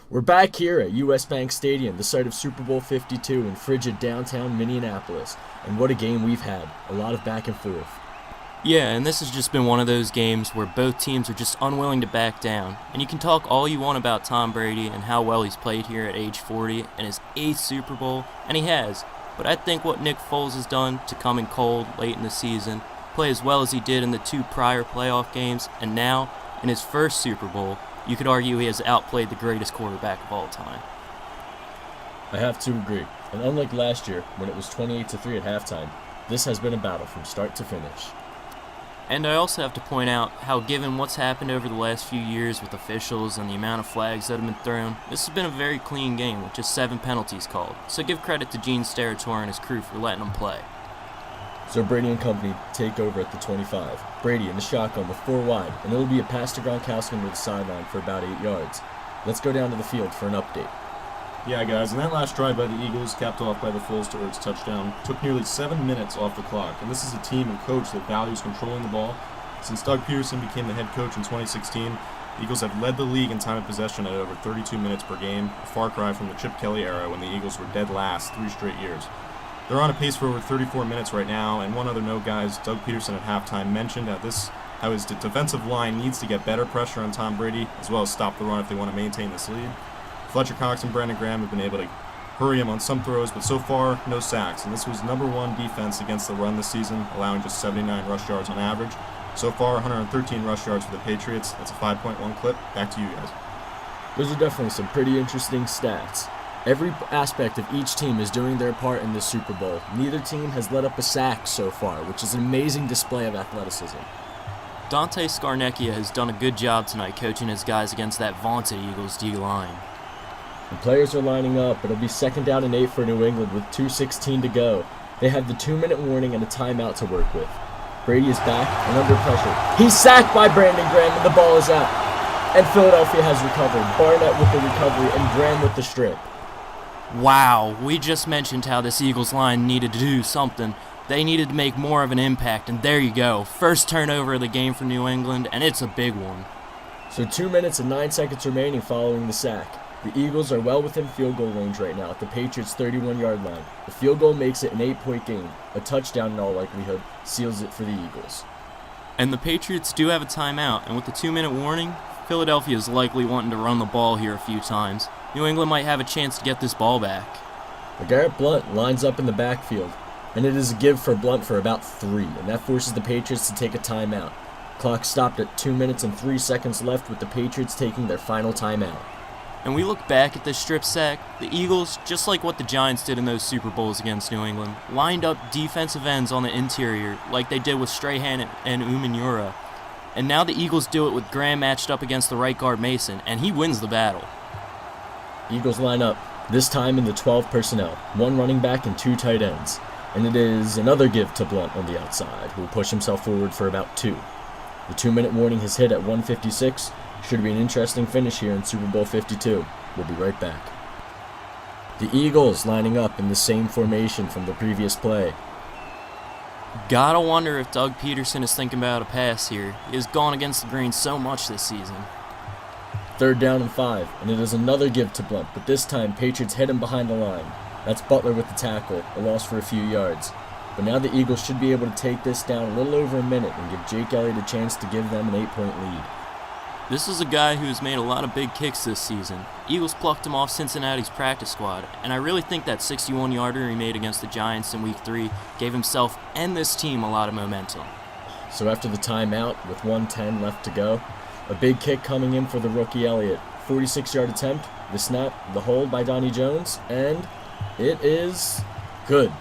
We're back here at US Bank Stadium, the site of Super Bowl 52 in frigid downtown Minneapolis. And what a game we've had. A lot of back and forth. Yeah, and this has just been one of those games where both teams are just unwilling to back down. And you can talk all you want about Tom Brady and how well he's played here at age 40 in his 8th Super Bowl, and he has. But I think what Nick Foles has done to come in cold late in the season, play as well as he did in the 2 prior playoff games, and now in his first Super Bowl, you could argue he has outplayed the greatest quarterback of all time. I have to agree. And unlike last year, when it was 28-3 at halftime, this has been a battle from start to finish. And I also have to point out how, given what's happened over the last few years with officials and the amount of flags that have been thrown, this has been a very clean game with just 7 penalties called. So give credit to Gene Steratore and his crew for letting them play. So Brady and company take over at the 25. Brady in the shotgun with 4 wide, and it'll be a pass to Gronkowski to the sideline for about 8 yards. Let's go down to the field for an update. Yeah, guys, and that last drive by the Eagles, capped off by the Foles to Ertz touchdown, took nearly 7 minutes off the clock, and this is a team and coach that values controlling the ball. Since Doug Peterson became the head coach in 2016, the Eagles have led the league in time of possession at over 32 minutes per game, a far cry from the Chip Kelly era when the Eagles were dead last 3 straight years. They're on a pace for over 34 minutes right now, and one other note, guys, Doug Peterson at halftime mentioned how his defensive line needs to get better pressure on Tom Brady, as well as stop the run if they want to maintain this lead. Fletcher Cox and Brandon Graham have been able to hurry him on some throws, but so far, no sacks, and this was #1 defense against the run this season, allowing just 79 rush yards on average. So far, 113 rush yards for the Patriots. That's a 5.1 clip. Back to you guys. Those are definitely some pretty interesting stats. Every aspect of each team is doing their part in this Super Bowl. Neither team has let up a sack so far, which is an amazing display of athleticism. Dante Scarnecchia has done a good job tonight coaching his guys against that vaunted Eagles D-line. The players are lining up. It'll be 2nd down and 8 for New England with 2:16 to go. They have the 2-minute warning and a timeout to work with. Brady is back and under pressure. He's sacked by Brandon Graham and the ball is out. And Philadelphia has recovered. Barnett with the recovery and Graham with the strip. Wow, we just mentioned how this Eagles line needed to do something. They needed to make more of an impact, and there you go. First turnover of the game for New England, and it's a big one. So 2 minutes and 9 seconds remaining following the sack. The Eagles are well within field goal range right now at the Patriots' 31-yard line. The field goal makes it an 8-point game. A touchdown in all likelihood seals it for the Eagles. And the Patriots do have a timeout, and with the 2-minute warning, Philadelphia is likely wanting to run the ball here a few times. New England might have a chance to get this ball back. LeGarrette Blount lines up in the backfield, and it is a give for Blount for about 3, and that forces the Patriots to take a timeout. Clock stopped at 2 minutes and 3 seconds left with the Patriots taking their final timeout. And we look back at this strip sack, the Eagles, just like what the Giants did in those Super Bowls against New England, lined up defensive ends on the interior like they did with Strahan and Umenyiora. And now the Eagles do it with Graham matched up against the right guard Mason, and he wins the battle. Eagles line up, this time in the 12 personnel, 1 running back and 2 tight ends. And it is another give to Blount on the outside, who will push himself forward for about 2. The 2-minute warning has hit at 1:56. Should be an interesting finish here in Super Bowl 52. We'll be right back. The Eagles lining up in the same formation from the previous play. Gotta wonder if Doug Peterson is thinking about a pass here. He has gone against the green so much this season. 3rd down and 5, and it is another give to Blount, but this time Patriots hit him behind the line. That's Butler with the tackle, a loss for a few yards. But now the Eagles should be able to take this down a little over a minute and give Jake Elliott a chance to give them an 8-point lead. This is a guy who has made a lot of big kicks this season. Eagles plucked him off Cincinnati's practice squad, and I really think that 61-yarder he made against the Giants in Week 3 gave himself and this team a lot of momentum. So after the timeout, with 1:10 left to go, a big kick coming in for the rookie Elliott. 46-yard attempt, the snap, the hold by Donnie Jones, and it is good.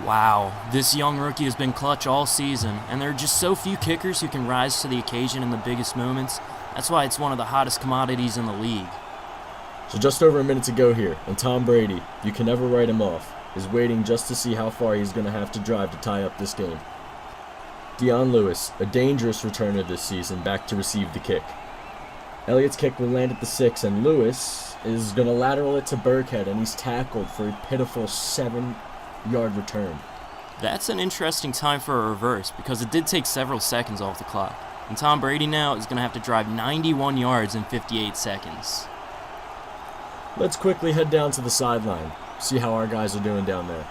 Wow, this young rookie has been clutch all season, and there are just so few kickers who can rise to the occasion in the biggest moments. That's why it's one of the hottest commodities in the league. So just over a minute to go here, and Tom Brady, you can never write him off, is waiting just to see how far he's going to have to drive to tie up this game. Dion Lewis, a dangerous returner this season, back to receive the kick. Elliott's kick will land at the 6, and Lewis is going to lateral it to Burkhead, and he's tackled for a pitiful 7-yard return. That's an interesting time for a reverse because it did take several seconds off the clock. And Tom Brady now is going to have to drive 91 yards in 58 seconds. Let's quickly head down to the sideline, see how our guys are doing down there.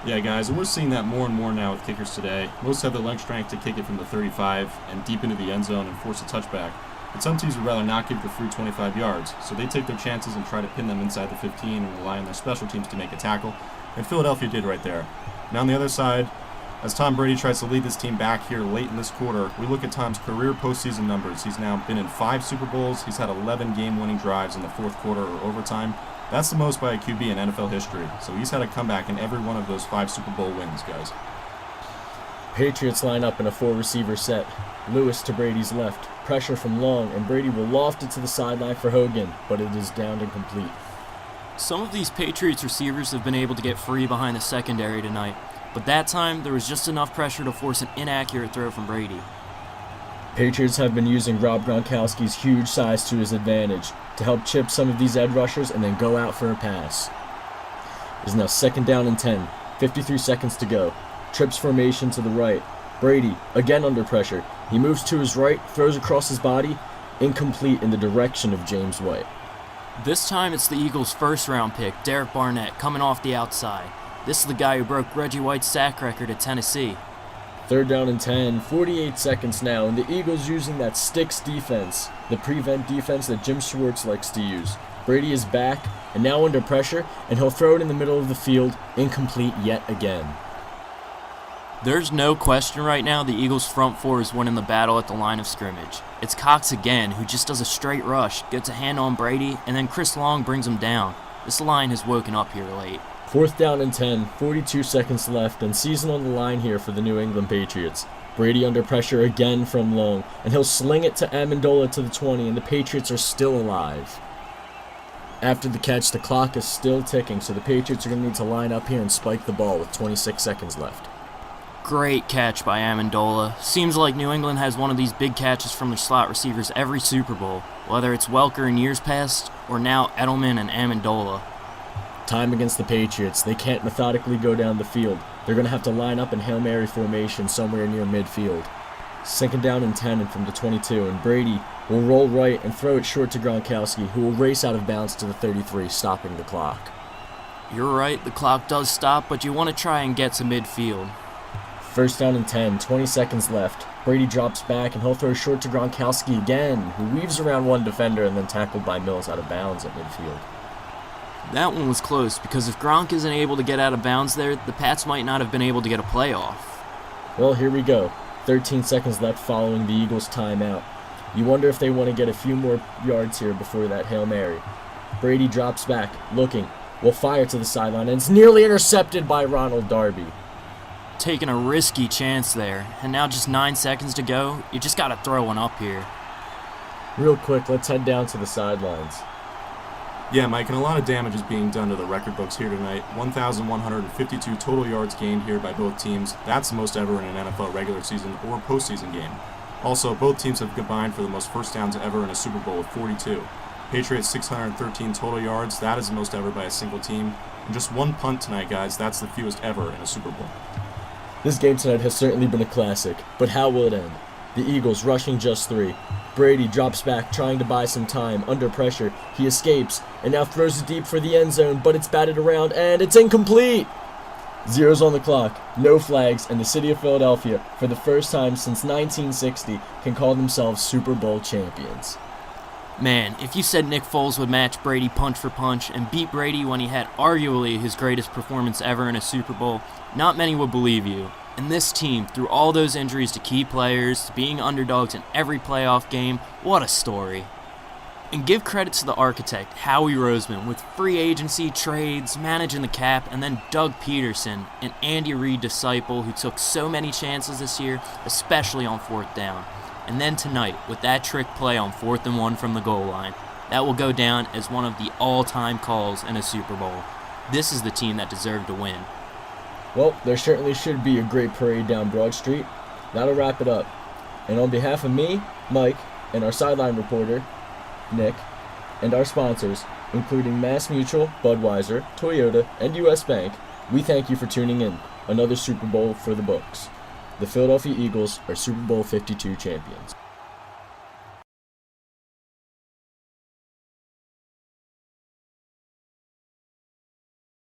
Yeah, guys, and we're seeing that more and more now with kickers today. Most have the leg strength to kick it from the 35 and deep into the end zone and force a touchback. But some teams would rather not give the free 25 yards, so they take their chances and try to pin them inside the 15 and rely on their special teams to make a tackle. And Philadelphia did right there. Now on the other side, as Tom Brady tries to lead this team back here late in this quarter, we look at Tom's career postseason numbers. He's now been in 5 Super Bowls. He's had 11 game-winning drives in the fourth quarter or overtime. That's the most by a QB in NFL history. So he's had a comeback in every one of those 5 Super Bowl wins, guys. Patriots line up in a 4-receiver set. Lewis to Brady's left. Pressure from Long, and Brady will loft it to the sideline for Hogan, but it is downed and complete. Some of these Patriots receivers have been able to get free behind the secondary tonight, but that time there was just enough pressure to force an inaccurate throw from Brady. Patriots have been using Rob Gronkowski's huge size to his advantage to help chip some of these edge rushers and then go out for a pass. It is now 2nd down and 10, 53 seconds to go. Trips formation to the right. Brady, again under pressure. He moves to his right, throws across his body, incomplete in the direction of James White. This time it's the Eagles' first-round pick, Derek Barnett, coming off the outside. This is the guy who broke Reggie White's sack record at Tennessee. 3rd down and 10, 48 seconds now, and the Eagles using that sticks defense, the prevent defense that Jim Schwartz likes to use. Brady is back, and now under pressure, and he'll throw it in the middle of the field, incomplete yet again. There's no question right now the Eagles' front four is winning the battle at the line of scrimmage. It's Cox again, who just does a straight rush, gets a hand on Brady, and then Chris Long brings him down. This line has woken up here late. 4th down and 10, 42 seconds left, and season on the line here for the New England Patriots. Brady under pressure again from Long, and he'll sling it to Amendola to the 20, and the Patriots are still alive. After the catch, the clock is still ticking, so the Patriots are going to need to line up here and spike the ball with 26 seconds left. Great catch by Amendola. Seems like New England has one of these big catches from their slot receivers every Super Bowl, whether it's Welker in years past or now Edelman and Amendola. Time against the Patriots. They can't methodically go down the field. They're going to have to line up in Hail Mary formation somewhere near midfield. 2nd down and 10 and from the 22, and Brady will roll right and throw it short to Gronkowski, who will race out of bounds to the 33, stopping the clock. You're right, the clock does stop, but you want to try and get to midfield. 1st down and 10, 20 seconds left. Brady drops back and he'll throw short to Gronkowski again, who weaves around one defender and then tackled by Mills out of bounds at midfield. That one was close, because if Gronk isn't able to get out of bounds there, the Pats might not have been able to get a playoff. Well, here we go. 13 seconds left following the Eagles' timeout. You wonder if they want to get a few more yards here before that Hail Mary. Brady drops back, looking, will fire to the sideline, and it's nearly intercepted by Ronald Darby. Taking a risky chance there, and now just 9 seconds to go, you just gotta throw one up here. Real quick, let's head down to the sidelines. Yeah, Mike, and a lot of damage is being done to the record books here tonight. 1,152 total yards gained here by both teams. That's the most ever in an NFL regular season or postseason game. Also, both teams have combined for the most first downs ever in a Super Bowl with 42. Patriots 613 total yards. That is the most ever by a single team. And just one punt tonight, guys. That's the fewest ever in a Super Bowl. This game tonight has certainly been a classic, but how will it end? The Eagles rushing just 3. Brady drops back, trying to buy some time. Under pressure, he escapes, and now throws it deep for the end zone, but it's batted around, and it's incomplete! Zeros on the clock, no flags, and the city of Philadelphia, for the first time since 1960, can call themselves Super Bowl champions. Man, if you said Nick Foles would match Brady punch for punch and beat Brady when he had arguably his greatest performance ever in a Super Bowl, not many would believe you. And this team, through all those injuries to key players, to being underdogs in every playoff game, what a story. And give credit to the architect, Howie Roseman, with free agency, trades, managing the cap, and then Doug Peterson, an Andy Reid disciple who took so many chances this year, especially on 4th down. And then tonight, with that trick play on 4th and 1 from the goal line, that will go down as one of the all-time calls in a Super Bowl. This is the team that deserved to win. Well, there certainly should be a great parade down Broad Street. That'll wrap it up. And on behalf of me, Mike, and our sideline reporter, Nick, and our sponsors, including Mass Mutual, Budweiser, Toyota, and U.S. Bank, we thank you for tuning in. Another Super Bowl for the books. The Philadelphia Eagles are Super Bowl 52 champions.